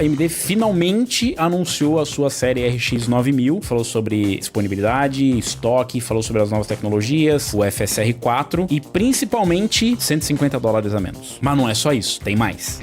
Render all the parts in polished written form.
A AMD finalmente anunciou a sua série RX 9000, falou sobre disponibilidade, estoque, falou sobre as novas tecnologias, o FSR 4 e principalmente $150 a menos. Mas não é só isso, tem mais.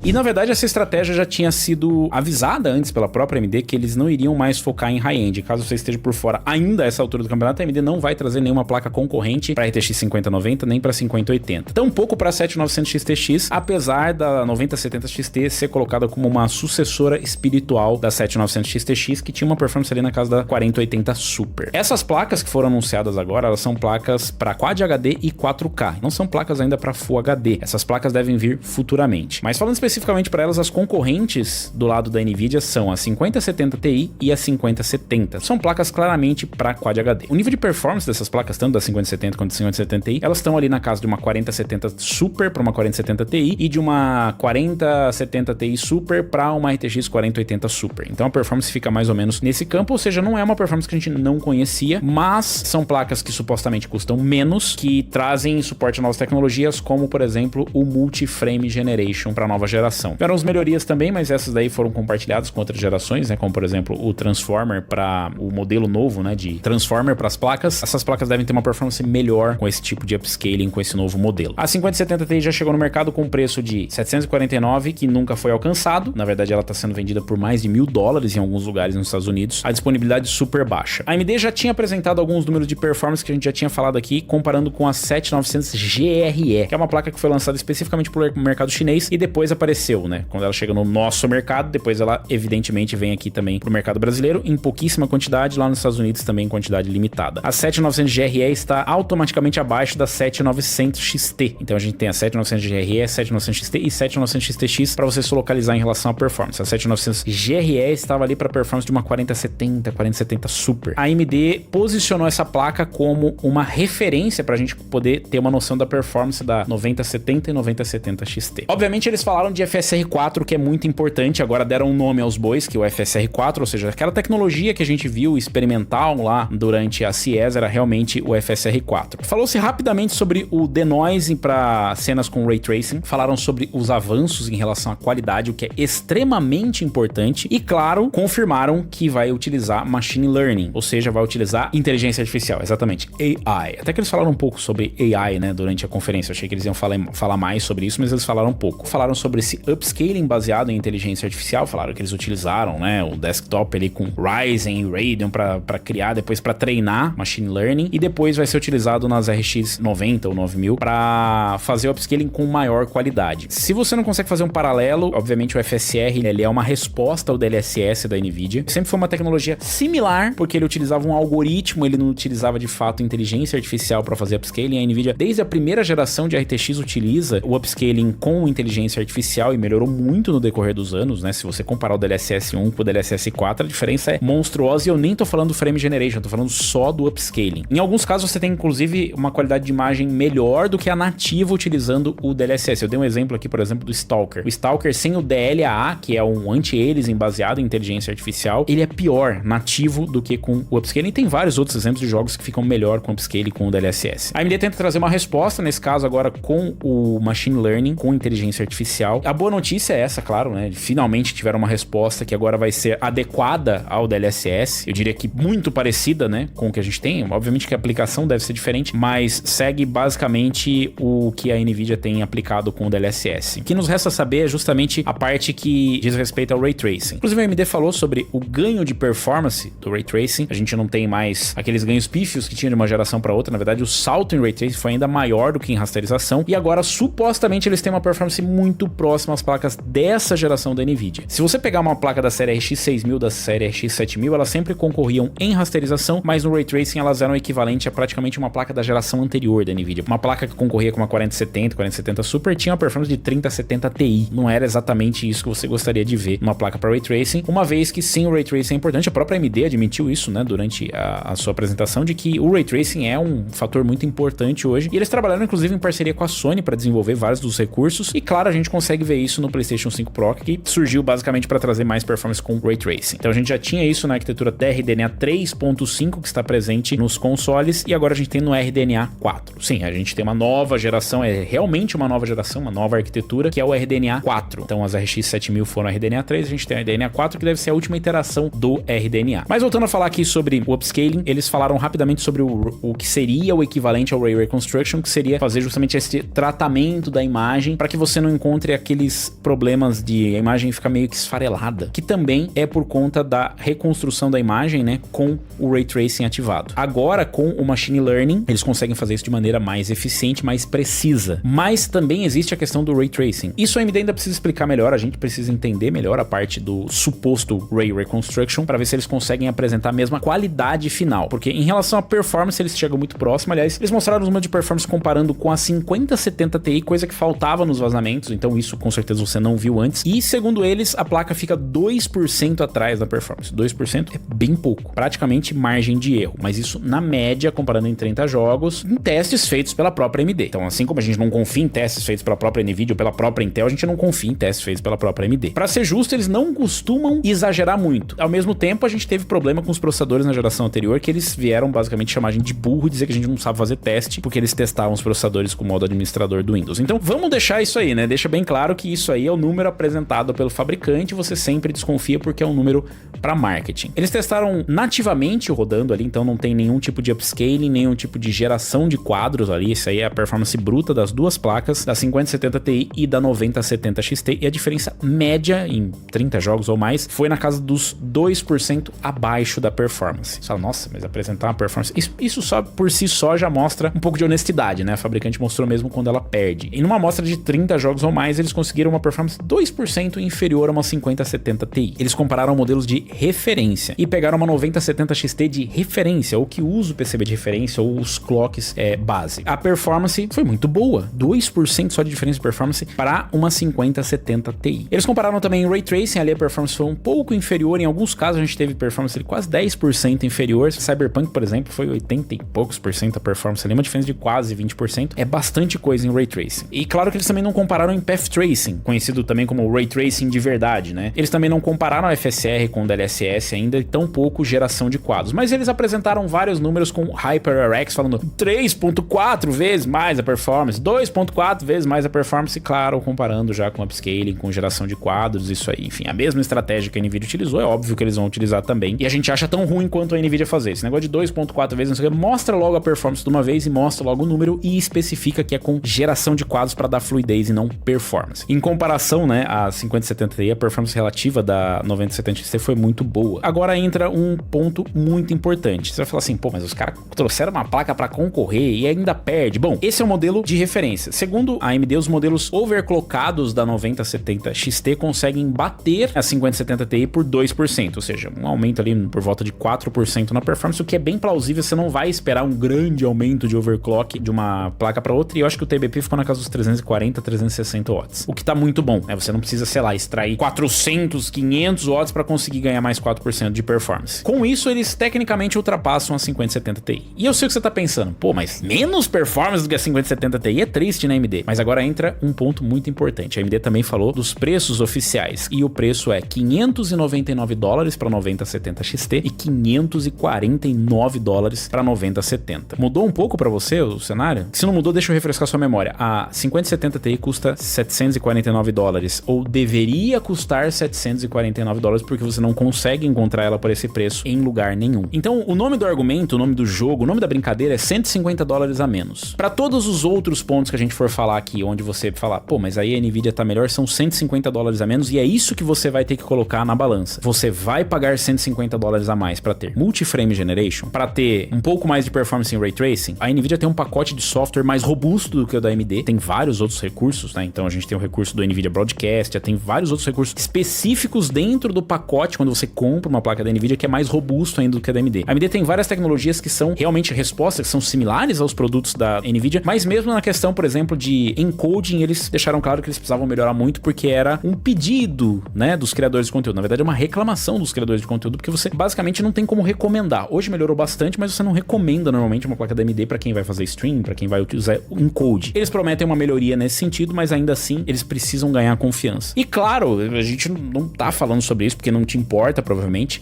E na verdade essa estratégia já tinha sido avisada antes pela própria AMD que eles não iriam mais focar em high-end. Caso você esteja por fora ainda a essa altura do campeonato, a AMD não vai trazer nenhuma placa concorrente para RTX 5090 nem para 5080. Tampouco para 7900 XTX, apesar da 9070 XT ser colocada como uma sucessora espiritual da 7900 XTX, que tinha uma performance ali na casa da 4080 Super. Essas placas que foram anunciadas agora, elas são placas para Quad HD e 4K. Não são placas ainda para Full HD. Essas placas devem vir futuramente. Mas falando especificamente para elas, as concorrentes do lado da Nvidia são a 5070 Ti e a 5070. São placas claramente para Quad HD. O nível de performance dessas placas, tanto da 5070 quanto da 5070 Ti, elas estão ali na casa de uma 4070 Super para uma 4070 Ti e de uma 4070 Ti Super para uma RTX 4080 Super. Então a performance fica mais ou menos nesse campo, ou seja, não é uma performance que a gente não conhecia, mas são placas que supostamente custam menos, que trazem suporte a novas tecnologias, como por exemplo o Multi-Frame Generation para nova geração. Tiveram as melhorias também, mas essas daí foram compartilhadas com outras gerações, né? Como por exemplo o Transformer para o modelo novo, né? De Transformer para as placas. Essas placas devem ter uma performance melhor com esse tipo de upscaling, com esse novo modelo. A 5070 Ti já chegou no mercado com um preço de $749, que nunca foi alcançado. Na verdade, ela está sendo vendida por mais de $1.000 em alguns lugares nos Estados Unidos. A disponibilidade super baixa. A AMD já tinha apresentado alguns números de performance que a gente já tinha falado aqui, comparando com a 7900 GRE, que é uma placa que foi lançada especificamente para o mercado chinês e depois apareceu, né? Quando ela chega no nosso mercado, depois ela evidentemente vem aqui também pro mercado brasileiro em pouquíssima quantidade, lá nos Estados Unidos também em quantidade limitada. A 7900 GRE está automaticamente abaixo da 7900 XT. Então a gente tem a 7900 GRE, 7900 XT e 7900 XTX para você se localizar em relação à performance. A 7900 GRE estava ali para performance de uma 4070, 4070 Super. A AMD posicionou essa placa como uma referência para a gente poder ter uma noção da performance da 9070 e 9070 XT. Obviamente eles falaram de FSR 4, que é muito importante. Agora deram um nome aos bois, que é o FSR 4, ou seja, aquela tecnologia que a gente viu experimental lá durante a CES era realmente o FSR 4. Falou-se rapidamente sobre o denoising para cenas com Ray Tracing, falaram sobre os avanços em relação à qualidade, o que é extremamente importante, e claro, confirmaram que vai utilizar Machine Learning, ou seja, vai utilizar inteligência artificial, exatamente, AI. Até que eles falaram um pouco sobre AI, né, durante a conferência. Eu achei que eles iam falar mais sobre isso, mas eles falaram um pouco. Falaram sobre esse upscaling baseado em inteligência artificial, falaram que eles utilizaram, né, o desktop ali com Ryzen e Radeon para criar, depois para treinar Machine Learning, e depois vai ser utilizado nas RX 90 ou 9000 para fazer o upscaling com maior qualidade. Se você não consegue fazer um paralelo, obviamente o FSR ele é uma resposta ao DLSS da Nvidia. Sempre foi uma tecnologia similar, porque ele utilizava um algoritmo, ele não utilizava de fato inteligência artificial para fazer upscaling. A Nvidia, desde a primeira geração de RTX, utiliza o upscaling com inteligência artificial e melhorou muito no decorrer dos anos, né? Se você comparar o DLSS 1 com o DLSS 4, a diferença é monstruosa, e eu nem tô falando do frame generation, tô falando só do upscaling. Em alguns casos você tem inclusive uma qualidade de imagem melhor do que a nativa utilizando o DLSS. Eu dei um exemplo aqui, por exemplo, do Stalker. O Stalker sem o DLAA, que é um anti-aliasing baseado em inteligência artificial, ele é pior nativo do que com o upscaling. E tem vários outros exemplos de jogos que ficam melhor com o upscaling e com o DLSS. A AMD tenta trazer uma resposta nesse caso agora com o Machine Learning, com inteligência artificial. A boa notícia é essa, claro, né? Finalmente tiveram uma resposta que agora vai ser adequada ao DLSS. Eu diria que muito parecida, né, com o que a gente tem. Obviamente que a aplicação deve ser diferente, mas segue basicamente o que a Nvidia tem aplicado com o DLSS. O que nos resta saber é justamente a parte que diz respeito ao Ray Tracing. Inclusive a AMD falou sobre o ganho de performance do Ray Tracing. A gente não tem mais aqueles ganhos pífios que tinha de uma geração para outra. Na verdade, o salto em Ray Tracing foi ainda maior do que em rasterização. E agora, supostamente, eles têm uma performance muito próxima próximo às placas dessa geração da NVIDIA. Se você pegar uma placa da série RX 6000, da série RX 7000, elas sempre concorriam em rasterização, mas no Ray Tracing elas eram equivalente a praticamente uma placa da geração anterior da NVIDIA. Uma placa que concorria com uma 4070 Super tinha uma performance de 3070 Ti. Não era exatamente isso que você gostaria de ver numa placa para Ray Tracing, uma vez que sim, o Ray Tracing é importante. A própria AMD admitiu isso, né, durante a sua apresentação, de que o Ray Tracing é um fator muito importante hoje, e eles trabalharam inclusive em parceria com a Sony para desenvolver vários dos recursos, e claro, a gente consegue ver isso no PlayStation 5 Pro, que surgiu basicamente para trazer mais performance com Ray Tracing. Então a gente já tinha isso na arquitetura da RDNA 3.5, que está presente nos consoles, e agora a gente tem no RDNA 4. Sim, a gente tem uma nova geração, é realmente uma nova geração, uma nova arquitetura, que é o RDNA 4. Então as RX 7000 foram RDNA 3, a gente tem a RDNA 4, que deve ser a última iteração do RDNA. Mas voltando a falar aqui sobre o upscaling, eles falaram rapidamente sobre o que seria o equivalente ao Ray Reconstruction, que seria fazer justamente esse tratamento da imagem para que você não encontre aqueles problemas de a imagem ficar meio que esfarelada, que também é por conta da reconstrução da imagem, né, com o Ray Tracing ativado. Agora, com o Machine Learning, eles conseguem fazer isso de maneira mais eficiente, mais precisa. Mas também existe a questão do Ray Tracing. Isso a AMD ainda precisa explicar melhor, a gente precisa entender melhor a parte do suposto Ray Reconstruction para ver se eles conseguem apresentar a mesma qualidade final, porque em relação à performance eles chegam muito próximo. Aliás, eles mostraram os números de performance comparando com a 5070 Ti, coisa que faltava nos vazamentos, então isso com certeza você não viu antes, e segundo eles, a placa fica 2% atrás da performance. 2% é bem pouco, praticamente margem de erro, mas isso na média, comparando em 30 jogos, em testes feitos pela própria AMD. Então, assim como a gente não confia em testes feitos pela própria NVIDIA ou pela própria Intel, a gente não confia em testes feitos pela própria AMD. Para ser justo, eles não costumam exagerar muito. Ao mesmo tempo, a gente teve problema com os processadores na geração anterior, que eles vieram basicamente chamar a gente de burro e dizer que a gente não sabe fazer teste, porque eles testavam os processadores com o modo administrador do Windows. Então, vamos deixar isso aí, né? Deixa bem claro que isso aí é o número apresentado pelo fabricante, você sempre desconfia porque é um número para marketing. Eles testaram nativamente rodando ali, então não tem nenhum tipo de upscaling, nenhum tipo de geração de quadros ali. Isso aí é a performance bruta das duas placas, da 5070 Ti e da 9070 XT, e a diferença média em 30 jogos ou mais foi na casa dos 2% abaixo da performance. Você fala, nossa, mas apresentar uma performance... Isso só por si só já mostra um pouco de honestidade, né? A fabricante mostrou mesmo quando ela perde. E numa amostra de 30 jogos ou mais, eles conseguiram uma performance 2% inferior a uma 5070 Ti. Eles compararam modelos de referência e pegaram uma 9070 XT de referência, ou que usa o PCB de referência, ou os clocks base. A performance foi muito boa, 2% só de diferença de performance para uma 5070 Ti. Eles compararam também o Ray Tracing, ali a performance foi um pouco inferior, em alguns casos a gente teve performance de quase 10% inferior. Cyberpunk, por exemplo, foi 80 e poucos por cento a performance ali, uma diferença de quase 20%. É bastante coisa em Ray Tracing. E claro que eles também não compararam em Path Tracing, conhecido também como Ray Tracing de verdade, né? Eles também não compararam a FSR com o DLSS ainda, e tão pouco geração de quadros. Mas eles apresentaram vários números com HyperRX, falando 3.4 vezes mais a performance, 2.4 vezes mais a performance, claro, comparando já com upscaling, com geração de quadros, isso aí. Enfim, a mesma estratégia que a NVIDIA utilizou, é óbvio que eles vão utilizar também. E a gente acha tão ruim quanto a NVIDIA fazer. Esse negócio de 2.4 vezes, não sei o que, mostra logo a performance de uma vez e mostra logo o número e especifica que é com geração de quadros para dar fluidez e não performance. Em comparação, né, a 5070 Ti, a performance relativa da 9070 XT foi muito boa. Agora entra um ponto muito importante. Você vai falar assim, pô, mas os caras trouxeram uma placa para concorrer e ainda perde. Bom, esse é o modelo de referência. Segundo a AMD, os modelos overclockados da 9070 XT conseguem bater a 5070 Ti por 2%, ou seja, um aumento ali por volta de 4% na performance, o que é bem plausível. Você não vai esperar um grande aumento de overclock de uma placa para outra, e eu acho que o TBP ficou na casa dos 340, 360 watts, o que tá muito bom, né? Você não precisa, sei lá, extrair 400, 500 watts para conseguir ganhar mais 4% de performance. Com isso, eles tecnicamente ultrapassam a 5070 Ti. E eu sei o que você tá pensando, pô, mas menos performance do que a 5070 Ti é triste, né, AMD? Mas agora entra um ponto muito importante. A AMD também falou dos preços oficiais, e o preço é $599 para 9070 XT e $549 para 9070. Mudou um pouco para você o cenário? Se não mudou, deixa eu refrescar sua memória. A 5070 Ti custa $749, ou deveria custar $749, porque você não consegue encontrar ela por esse preço em lugar nenhum. Então, o nome do argumento, o nome do jogo, o nome da brincadeira é $150 a menos. Para todos os outros pontos que a gente for falar aqui, onde você falar, pô, mas aí a NVIDIA tá melhor, são $150 a menos, e é isso que você vai ter que colocar na balança. Você vai pagar $150 a mais para ter Multi-Frame Generation, para ter um pouco mais de performance em Ray Tracing. A NVIDIA tem um pacote de software mais robusto do que o da AMD, tem vários outros recursos, né? Então a gente tem o recurso do NVIDIA Broadcast, já tem vários outros recursos específicos dentro do pacote quando você compra uma placa da NVIDIA que é mais robusto ainda do que a da AMD. A AMD tem várias tecnologias que são realmente respostas, que são similares aos produtos da NVIDIA, mas mesmo na questão, por exemplo, de encoding, eles deixaram claro que eles precisavam melhorar muito porque era um pedido, né, dos criadores de conteúdo. Na verdade, é uma reclamação dos criadores de conteúdo, porque você basicamente não tem como recomendar. Hoje melhorou bastante, mas você não recomenda normalmente uma placa da AMD para quem vai fazer stream, para quem vai utilizar o encode. Eles prometem uma melhoria nesse sentido, mas ainda assim, eles precisam ganhar confiança. E claro, a gente não tá falando sobre isso porque não te importa, provavelmente,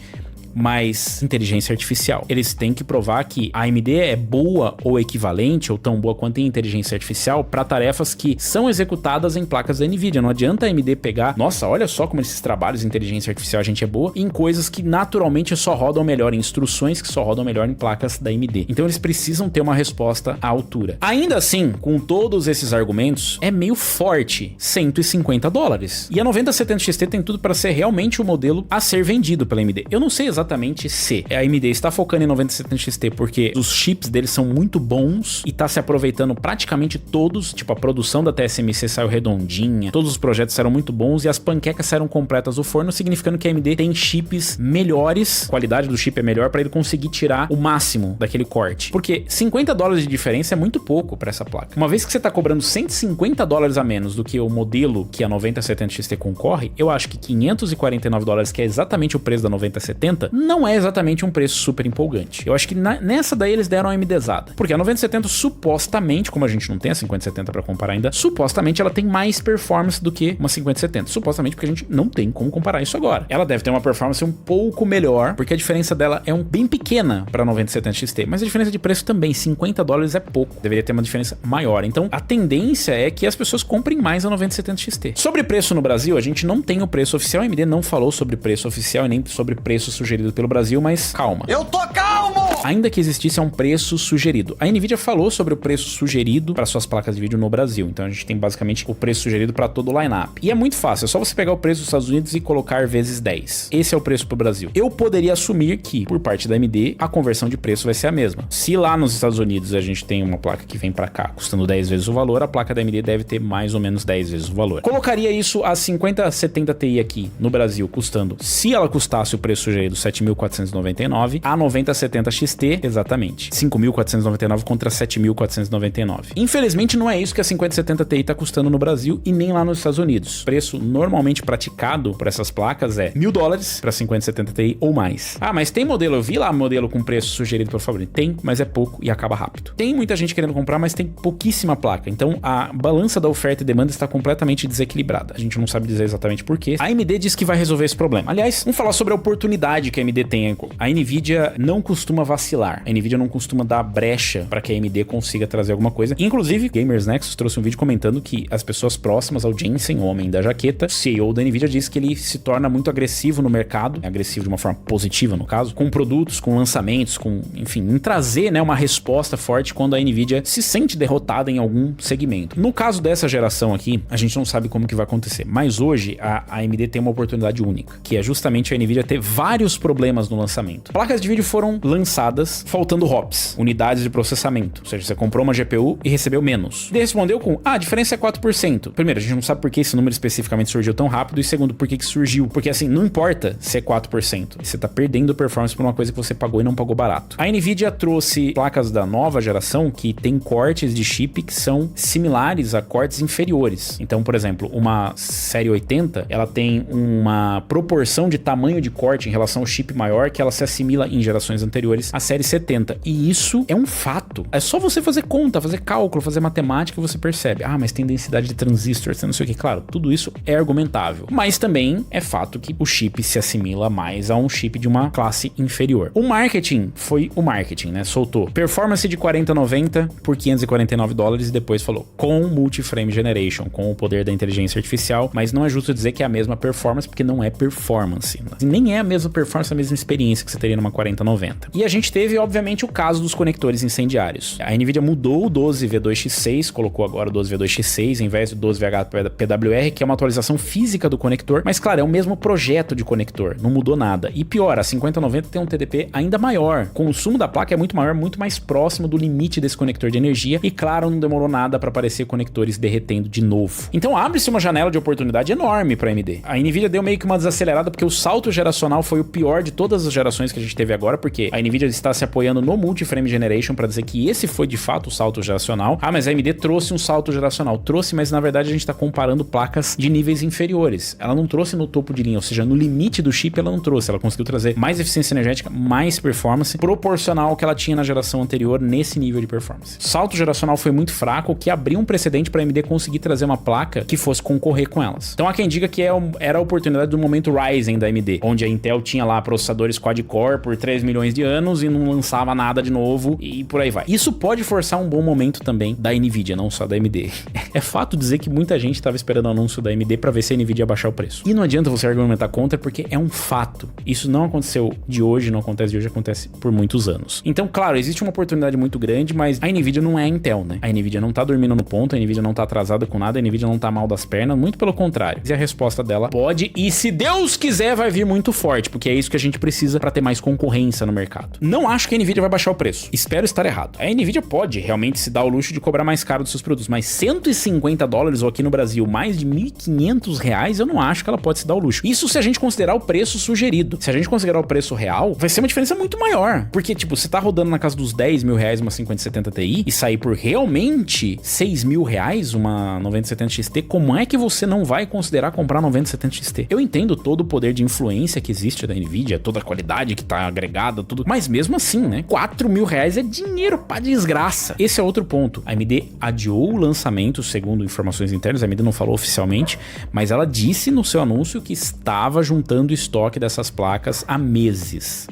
mas inteligência artificial. Eles têm que provar que a AMD é boa ou equivalente, ou tão boa quanto em inteligência artificial, para tarefas que são executadas em placas da NVIDIA. Não adianta a AMD pegar, nossa, olha só como esses trabalhos de inteligência artificial a gente é boa, em coisas que naturalmente só rodam melhor, em instruções que só rodam melhor em placas da AMD. Então eles precisam ter uma resposta à altura. Ainda assim, com todos esses argumentos, é meio forte, $150. E a 9070 XT tem tudo para ser realmente o modelo a ser vendido pela AMD. Eu não sei exatamente se a AMD está focando em 9070 XT porque os chips deles são muito bons e tá se aproveitando praticamente todos, tipo a produção da TSMC saiu redondinha, todos os projetos saíram muito bons e as panquecas saíram completas do forno, significando que a AMD tem chips melhores, a qualidade do chip é melhor para ele conseguir tirar o máximo daquele corte. Porque $50 de diferença é muito pouco para essa placa. Uma vez que você tá cobrando $150 a menos do que o modelo que a 9070 XT concorre, eu acho que $549, que é exatamente o preço da 9070, não é exatamente um preço super empolgante. Eu acho que nessa daí eles deram uma AMDzada. Porque a 9070 supostamente, como a gente não tem a 5070 para comparar ainda, supostamente ela tem mais performance do que uma 5070. Supostamente porque a gente não tem como comparar isso agora. Ela deve ter uma performance um pouco melhor, porque a diferença dela é bem pequena para a 9070 XT, mas a diferença de preço também, $50 é pouco. Deveria ter uma diferença maior. Então, a tendência é que as pessoas comprem mais a 9070 XT. Sobre preço no Brasil, a gente não tem o preço oficial. A AMD não falou sobre preço oficial e nem sobre preço sugerido pelo Brasil, mas calma. Eu tô calmo! Ainda que existisse um preço sugerido. A NVIDIA falou sobre o preço sugerido para suas placas de vídeo no Brasil. Então a gente tem basicamente o preço sugerido para todo o line-up. E é muito fácil, é só você pegar o preço dos Estados Unidos e colocar vezes 10. Esse é o preço para o Brasil. Eu poderia assumir que, por parte da AMD, a conversão de preço vai ser a mesma. Se lá nos Estados Unidos a gente tem uma placa que vem para cá custando 10 vezes o valor, a placa da AMD deve ter mais ou menos 10 vezes o valor. Colocaria isso a 5070 Ti aqui no Brasil custando, se ela custasse o preço sugerido, $7.499, a 9070 XT, exatamente, $5.499 contra $7.499. Infelizmente não é isso que a 5070 Ti tá custando no Brasil e nem lá nos Estados Unidos. O preço normalmente praticado por essas placas é $1.000 para 5070 Ti ou mais. Ah, mas tem modelo, eu vi lá modelo com preço sugerido pelo favorito. Tem, mas é pouco e acaba rápido. Tem muita gente querendo comprar, mas tem pouquíssima placa. Então a balança da oferta e demanda está completamente desequilibrada. A gente não sabe dizer exatamente por quê. A AMD diz que vai resolver esse problema. Aliás, vamos falar sobre a oportunidade que a AMD tem. A NVIDIA não costuma vacilar. A NVIDIA não costuma dar brecha para que a AMD consiga trazer alguma coisa. Inclusive, Gamers Nexus trouxe um vídeo comentando que as pessoas próximas ao Jensen, o homem da jaqueta, CEO da NVIDIA, disse que ele se torna muito agressivo no mercado, agressivo de uma forma positiva no caso, com produtos, com lançamentos, com, enfim, em trazer, né, uma resposta forte quando a NVIDIA se sente derrotada em algum segmento. No caso dessa geração aqui, a gente não sabe como que vai acontecer, mas hoje a AMD tem uma oportunidade única, que é justamente a NVIDIA ter vários problemas no lançamento. Placas de vídeo foram lançadas faltando hops, unidades de processamento, ou seja, você comprou uma GPU e recebeu menos. Ele respondeu com, a diferença é 4%. Primeiro, a gente não sabe por que esse número especificamente surgiu tão rápido, e segundo, por que surgiu. Porque assim, não importa se é 4%, você tá perdendo performance por uma coisa que você pagou e não pagou barato. A NVIDIA trouxe placas da nova geração que tem cortes de chip que são similares a cortes inferiores. Então, por exemplo, uma série 80, ela tem uma proporção de tamanho de corte em relação ao chip maior que ela se assimila em gerações anteriores à série 70. E isso é um fato. É só você fazer conta, fazer cálculo, fazer matemática e você percebe. Ah, mas tem densidade de transistores, não sei o que. Claro, tudo isso é argumentável. Mas também é fato que o chip se assimila mais a um chip de uma classe inferior. O marketing foi o marketing, né? Soltou performance de 4090 por $549 e depois falou com multi-frame generation, com o poder da inteligência artificial, mas não é justo dizer que é a mesma performance, porque não é performance. Nem é a mesma performance, a mesma experiência que você teria numa 4090. E a gente gente teve, obviamente, o caso dos conectores incendiários. A NVIDIA mudou o 12V2X6, colocou agora o 12V2X6 em vez do 12VH-PWR, que é uma atualização física do conector, mas claro, é o mesmo projeto de conector, não mudou nada. E pior, a 5090 tem um TDP ainda maior. O consumo da placa é muito maior, muito mais próximo do limite desse conector de energia e claro, não demorou nada para aparecer conectores derretendo de novo. Então abre-se uma janela de oportunidade enorme para a AMD. A NVIDIA deu meio que uma desacelerada porque o salto geracional foi o pior de todas as gerações que a gente teve agora, porque a NVIDIA está se apoiando no Multi-Frame Generation para dizer que esse foi de fato o salto geracional. Ah, mas a AMD trouxe um salto geracional. Trouxe, mas na verdade a gente está comparando placas de níveis inferiores. Ela não trouxe no topo de linha, ou seja, no limite do chip ela não trouxe. Ela conseguiu trazer mais eficiência energética, mais performance, proporcional ao que ela tinha na geração anterior nesse nível de performance. O salto geracional foi muito fraco, o que abriu um precedente para a AMD conseguir trazer uma placa que fosse concorrer com elas. Então há quem diga que era a oportunidade do momento Ryzen da AMD, onde a Intel tinha lá processadores quad-core por 3 milhões de anos e não lançava nada de novo e por aí vai. Isso pode forçar um bom momento também da NVIDIA, não só da AMD. É fato dizer que muita gente estava esperando o anúncio da AMD para ver se a NVIDIA ia baixar o preço. E não adianta você argumentar contra porque é um fato. Isso não aconteceu de hoje, não acontece de hoje, acontece por muitos anos. Então, claro, existe uma oportunidade muito grande, mas a NVIDIA não é a Intel, né? A NVIDIA não tá dormindo no ponto, a NVIDIA não tá atrasada com nada, a NVIDIA não tá mal das pernas, muito pelo contrário. E a resposta dela pode, e se Deus quiser, vai vir muito forte, porque é isso que a gente precisa para ter mais concorrência no mercado. Não acho que a NVIDIA vai baixar o preço. Espero estar errado. A NVIDIA pode realmente se dar o luxo de cobrar mais caro dos seus produtos, mas $150 ou aqui no Brasil mais de R$1.500, eu não acho que ela pode se dar o luxo. Isso se a gente considerar o preço sugerido. Se a gente considerar o preço real, vai ser uma diferença muito maior. Porque, tipo, você tá rodando na casa dos R$10 mil uma 5070 Ti e sair por realmente R$6 mil uma 9070 XT, como é que você não vai considerar comprar 9070 XT? Eu entendo todo o poder de influência que existe da NVIDIA, toda a qualidade que tá agregada, tudo, mas mesmo assim, né? R$4 mil é dinheiro pra desgraça. Esse é outro ponto. A AMD adiou o lançamento, segundo informações internas, a AMD não falou oficialmente, mas ela disse no seu anúncio que estava juntando estoque dessas placas há meses.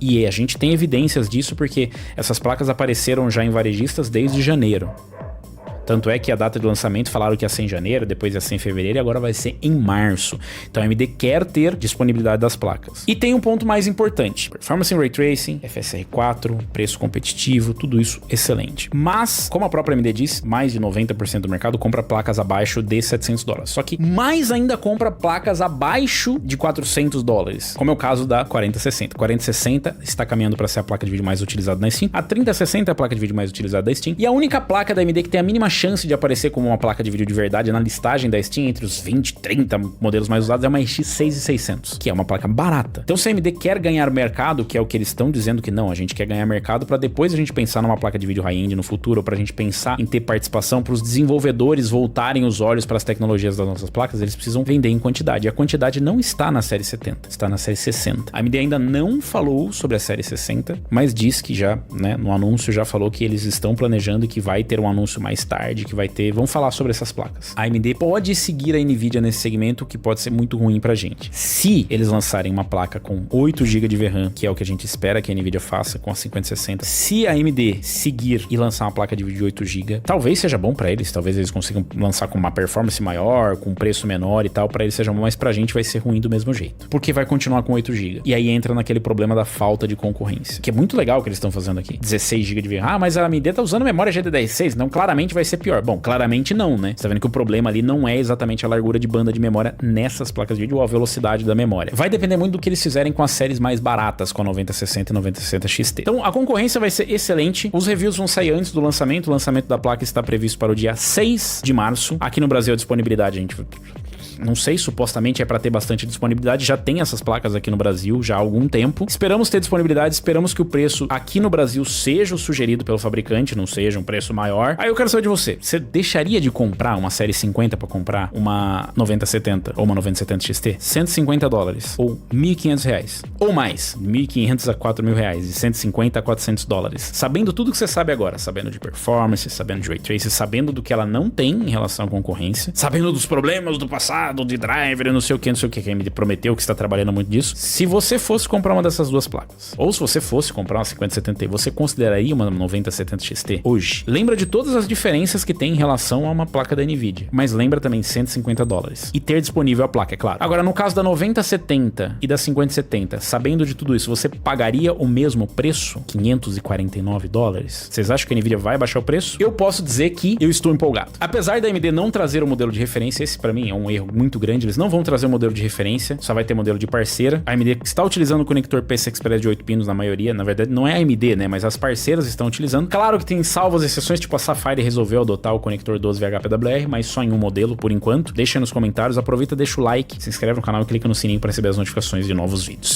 E a gente tem evidências disso porque essas placas apareceram já em varejistas desde janeiro. Tanto é que a data de lançamento falaram que ia ser em janeiro, depois ia ser em fevereiro e agora vai ser em março. Então a AMD quer ter disponibilidade das placas. E tem um ponto mais importante. Performance em Ray Tracing, FSR 4, preço competitivo, tudo isso excelente. Mas, como a própria AMD disse, mais de 90% do mercado compra placas abaixo de $700. Só que mais ainda compra placas abaixo de $400, como é o caso da 4060. 4060 está caminhando para ser a placa de vídeo mais utilizada na Steam. A 3060 é a placa de vídeo mais utilizada da Steam. E a única placa da AMD que tem a mínima chance de aparecer como uma placa de vídeo de verdade na listagem da Steam entre os 20, 30 modelos mais usados é uma RX 6600, que é uma placa barata. Então se a AMD quer ganhar mercado, que é o que eles estão dizendo que não, a gente quer ganhar mercado para depois a gente pensar numa placa de vídeo high-end no futuro, ou pra gente pensar em ter participação, para os desenvolvedores voltarem os olhos para as tecnologias das nossas placas, eles precisam vender em quantidade. E a quantidade não está na série 70, está na série 60. A AMD ainda não falou sobre a série 60, mas diz que já, né, no anúncio já falou que eles estão planejando que vai ter um anúncio mais tarde, que vai ter, vamos falar sobre essas placas. A AMD pode seguir a NVIDIA nesse segmento, que pode ser muito ruim pra gente. Se eles lançarem uma placa com 8 GB de VRAM, que é o que a gente espera que a NVIDIA faça com a 5060, se a AMD seguir e lançar uma placa de vídeo de 8 GB, talvez seja bom pra eles, talvez eles consigam lançar com uma performance maior, com um preço menor e tal, pra eles seja bom, mas pra gente vai ser ruim do mesmo jeito, porque vai continuar com 8 GB. E aí entra naquele problema da falta de concorrência, que é muito legal o que eles estão fazendo aqui. 16 GB de VRAM, ah, mas a AMD tá usando memória GDDR6, então claramente vai ser pior. Bom, claramente não, né? Você tá vendo que o problema ali não é exatamente a largura de banda de memória nessas placas de vídeo ou a velocidade da memória. Vai depender muito do que eles fizerem com as séries mais baratas, com a 9060 e 9060 XT. Então a concorrência vai ser excelente. Os reviews vão sair antes do lançamento. O lançamento da placa está previsto para o dia 6 de março. Aqui no Brasil a disponibilidade, a gente... não sei, supostamente é para ter bastante disponibilidade, já tem essas placas aqui no Brasil já há algum tempo. Esperamos ter disponibilidade, esperamos que o preço aqui no Brasil seja o sugerido pelo fabricante, não seja um preço maior. Aí eu quero saber de você, você deixaria de comprar uma série 50 para comprar uma 9070 ou uma 9070 XT? $150 ou R$1.500 ou mais, R$1.500 a R$4.000 e $150 a $400, sabendo tudo que você sabe agora, sabendo de performance, sabendo de Ray Tracing, sabendo do que ela não tem em relação à concorrência, sabendo dos problemas do passado, avançado de driver, não sei o que, que a AMD prometeu que está trabalhando muito disso. Se você fosse comprar uma dessas duas placas, ou se você fosse comprar uma 5070 Ti, você consideraria uma 9070 XT hoje? Lembra de todas as diferenças que tem em relação a uma placa da Nvidia, mas lembra também $150 e ter disponível a placa, é claro. Agora, no caso da 9070 e da 5070, sabendo de tudo isso, você pagaria o mesmo preço? $549? Vocês acham que a Nvidia vai baixar o preço? Eu posso dizer que eu estou empolgado. Apesar da AMD não trazer o modelo de referência, esse pra mim é um erro muito grande, eles não vão trazer o modelo de referência, só vai ter modelo de parceira. A AMD está utilizando o conector PCI Express de 8 pinos na maioria, na verdade não é a AMD, né, mas as parceiras estão utilizando. Claro que tem salvas exceções, tipo a Sapphire resolveu adotar o conector 12VH PWR, mas só em um modelo por enquanto. Deixa aí nos comentários, aproveita, deixa o like, se inscreve no canal e clica no sininho para receber as notificações de novos vídeos.